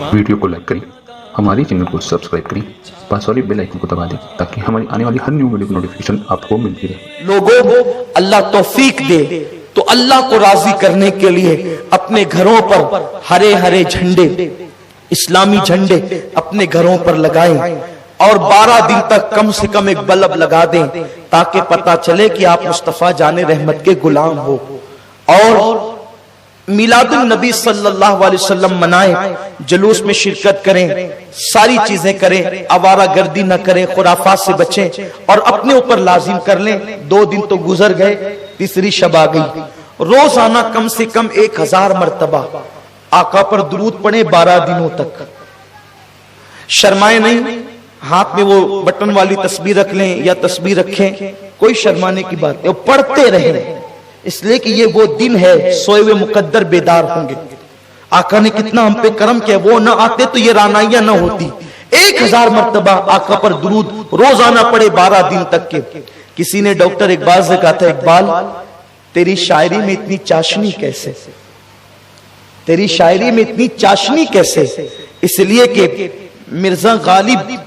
Video को like करें, हमारे चैनल को सब्सक्राइब करें, पास वाली बेल आइकन को दबा दें ताकि हमारी आने वाली हर न्यू वीडियो की नोटिफिकेशन आपको मिलती रहे। लोगों, अल्लाह तौफीक दे तो अल्लाह को राजी करने के लिए अपने घरों पर हरे हरे झंडे, इस्लामी झंडे अपने घरों पर लगाएं और 12 दिन तक कम से कम एक बल्ब लगा दें ताकि पता चले कि आप मुस्तफा जाने रहमत के गुलाम हो। और मिलादुन नबी सल्लल्लाहु अलैहि वसल्लम मनाएं, जुलूस में शिरकत करें, सारी चीजें करें, आवारा गर्दी न करें, खुराफात से बचें और अपने ऊपर लाजिम कर लें। 2 दिन तो गुजर गए, तीसरी शब आ गई। रोजाना कम से कम 1000 मर्तबा आका पर दुरूद पढ़े 12 दिनों तक। शर्माए नहीं, हाथ में वो बटन वाली तस्बीर रख लें या तस्बीर रखें, कोई शर्माने की बात नहीं, पढ़ते रहें, इसलिए कि ये वो दिन है सोए हुए मुकद्दर बेदार होंगे। आका ने कितना हम पे करम किया, वो ना आते तो ये रानाइयां ना होती। 1000 मर्तबा आका पर दुरूद रोजाना पढ़े 12 दिन तक के। किसी ने डॉक्टर इकबाल से कहा था, इकबाल तेरी शायरी में इतनी चाशनी कैसे, तेरी शायरी में इतनी चाशनी कैसे? इसलिए कि मिर्जा गालिब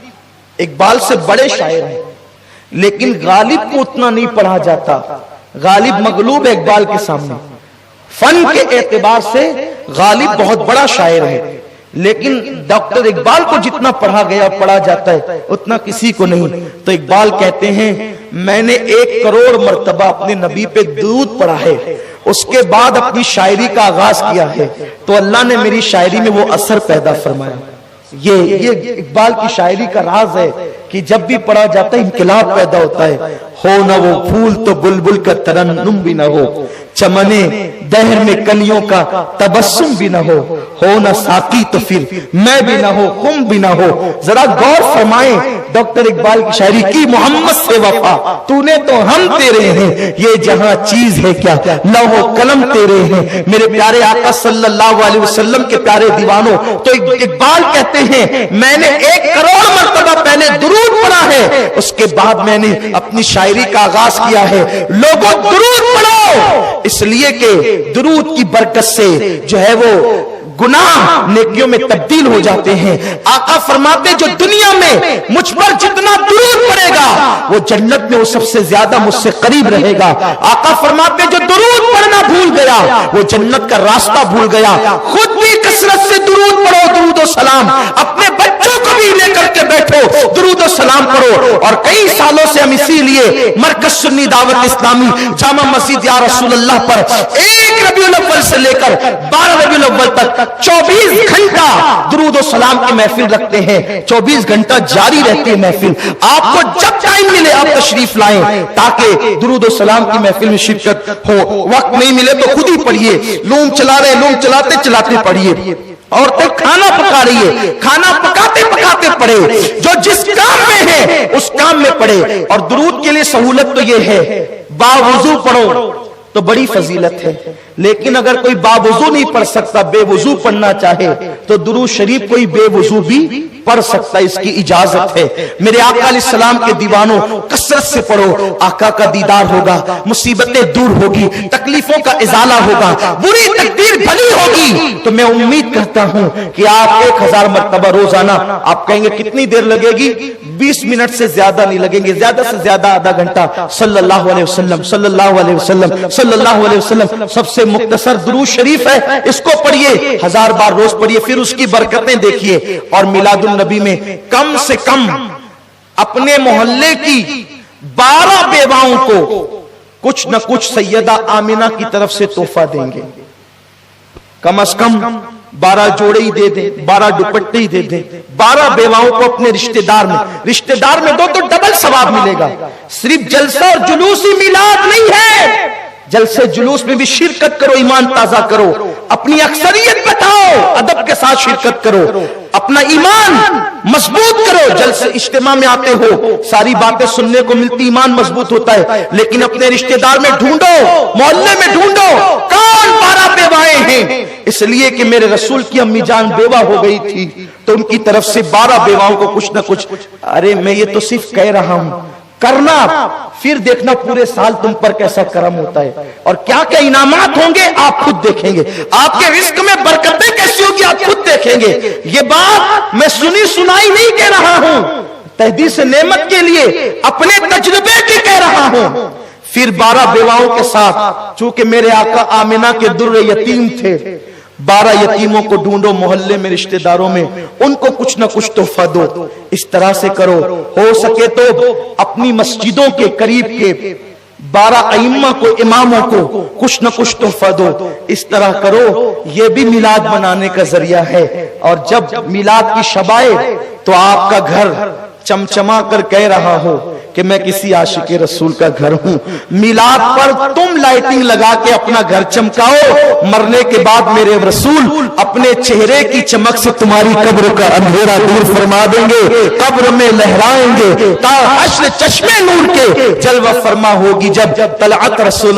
इकबाल से बड़े शायर हैं, लेकिन गालिब को उतना नहीं पढ़ा जाता। गालिब मगलूब है इकबाल के सामने। फन के एतबार से गालिब बहुत बड़ा शायर है, लेकिन डॉक्टर इकबाल को जितना पढ़ा गया पढ़ा जाता है उतना किसी को नहीं। तो इकबाल कहते हैं, मैंने 1 करोड़ मर्तबा अपने नबी पे दुरूद पढ़ा है, उसके बाद अपनी शायरी का आगाज किया है, तो अल्लाह ने मेरी शायरी में वो असर पैदा फरमाया। ये इकबाल की शायरी का राज है कि जब भी पढ़ा जाता है इनकलाब पैदा होता है। हो न वो फूल तो बुलबुल का तरन्नुम भी न हो, चमने दहर में कलियों का तबस्सुम भी न हो न साकी तो फिर मैं भी ना हो, तुम भी ना हो। जरा गौर फरमाएं डॉक्टर इकबाल की शायरी की, मोहम्मद से वफा तूने तो हम तेरे हैं, ये जहां चीज है क्या लौहो कलम तेरे हैं। मेरे प्यारे आका सल्लल्लाहु अलैहि वसल्लम के प्यारे दीवानों, तो इकबाल कहते हैं मैंने 1 करोड़ मर्तबा पहले दुरूद पढ़ा है, उसके बाद मैंने अपनी शायरी का आगाज किया है। लोगों दुरूद पढ़ो, इसलिए कि दुरूद की बरकत से जो है वो गुनाह नेकियों में तब्दील हो जाते हैं। आका फरमाते जो दुनिया में मुझ पर जितना दुरूद पड़ेगा वो जन्नत में वो सबसे ज्यादा मुझसे करीब रहेगा। आका फरमाते जो दुरूद पढ़ना भूल गया वो जन्नत का रास्ता भूल गया। खुद भी कसरत से दुरूद पढ़ो, दुरूद और सलाम, अपने बच्चों को भी लेकर के बैठो, दुरूद और सलाम पढ़ो। और कई सालों से हम इसीलिए मरकज सुन्नी दावत इस्लामी जामा मस्जिद या रसूल अल्लाह पर 1 रबीउल अव्वल से लेकर 12 रबीउल अव्वल तक 24 घंटा दुरूद और सलाम की महफिल रखते हैं। 24 घंटा जारी रहती है महफिल। आपको जब टाइम मिले आप तशरीफ लाएं ताकि दुरूद और सलाम की महफिल में शिरकत हो। वक्त नहीं मिले तो खुद ही पढ़िए, लूम चला रहे लूम चलाते चलाते पढ़िए। और तो खाना पका रही है, खाना पकाते पकाते पढ़े, जो जिस काम में है उस काम में पढ़े। और दुरूद के लिए सहूलत तो ये है, बावुजू पढ़ो तो बड़ी फजीलत है, लेकिन अगर कोई बावुजू नहीं पढ़ सकता, बेवुजू पढ़ना चाहे तो दुरूद शरीफ कोई बेवुजू भी पढ़ सकता, इसकी इजाजत है। मेरे आका अलैहिस्सलाम के दीवानों कसरत से पढ़ो, आका का दीदार होगा, मुसीबतें दूर होगी, तकलीफों का इजाला होगा, बुरी तकदीर भली होगी। तो मैं उम्मीद करता हूं कि आप 1000 मर्तबा रोजाना, आप कहेंगे कितनी देर लगेगी, 20 मिनट से ज्यादा नहीं लगेंगे, ज्यादा से ज्यादा आधा घंटा। सल्लल्लाहु अलैहि वसल्लम सल्लल्लाहु अलैहि वसल्लम सल्लल्लाहु अलैहि वसल्लम सबसे मुख्तसर दुरूद शरीफ है, इसको पढ़िए, 1000 बार रोज पढ़िए, फिर उसकी बरकतें देखिए। और मिलादुन नबी में कम से कम अपने मोहल्ले की 12 बेवाओं को कुछ न कुछ सैयदा आमिना की तरफ से तोहफा देंगे। कम से कम 12 जोड़े ही दे दें, 12 दुपट्टे ही दे दें। 12 बेवाओं को अपने रिश्तेदार में दो तो डबल सवाब मिलेगा। सिर्फ जलसा और जुलूस ही मिलाद नहीं है, जलसे जुलूस में भी शिरकत करो, ईमान ताजा करो, अपनी अक्सरियत बताओ, अदब के साथ शिरकत करो, अपना ईमान मजबूत करो। जलसे इज्तिमा में आते हो, सारी बातें सुनने को मिलती, ईमान मजबूत होता है, लेकिन अपने रिश्तेदार में ढूंढो, मोहल्ले में ढूंढो कौन 12 बेवाएं हैं। इसलिए कि मेरे रसूल की अम्मी जान बेवा हो गई थी तो उनकी तरफ से 12 बेवाओं को कुछ ना कुछ। अरे मैं ये तो सिर्फ कह रहा हूं, کرنا, پھر دیکھنا پورے سال تم پر کیسا کرم ہوتا ہے اور کیا کیا انعامات ہوں گے آپ خود دیکھیں گے. آپ کے رزق میں برکتیں کیسی ہوگی آپ خود دیکھیں گے. یہ بات میں سنی سنائی نہیں کہہ رہا ہوں, تحدیث نعمت کے لیے اپنے تجربے کی کہہ رہا ہوں. پھر 12 بیواؤں کے ساتھ, چونکہ میرے آقا آمنہ کے در یتیم تھے, 12 یتیموں کو ڈھونڈو محلے میں رشتہ داروں میں, ان کو کچھ نہ کچھ تحفہ دو. اس طرح سے کرو, ہو سکے تو اپنی مسجدوں کے قریب کے 12 ائمہ کو, اماموں کو کچھ نہ کچھ تحفہ دو. اس طرح کرو, یہ بھی میلاد منانے کا ذریعہ ہے. اور جب میلاد کی شب آئے تو آپ کا گھر چمچما کر کہہ رہا ہو کہ میں کسی عاشق رسول کا گھر ہوں. میلاد پر تم لائٹنگ لگا کے اپنا گھر چمکاؤ, مرنے کے بعد میرے رسول اپنے چہرے کی چمک سے تمہاری قبر کا اندھیرا دور فرما دیں گے, قبر میں لہرائیں گے تا حشر چشمے نور کے جلوہ فرما ہوگی جب طلعت رسول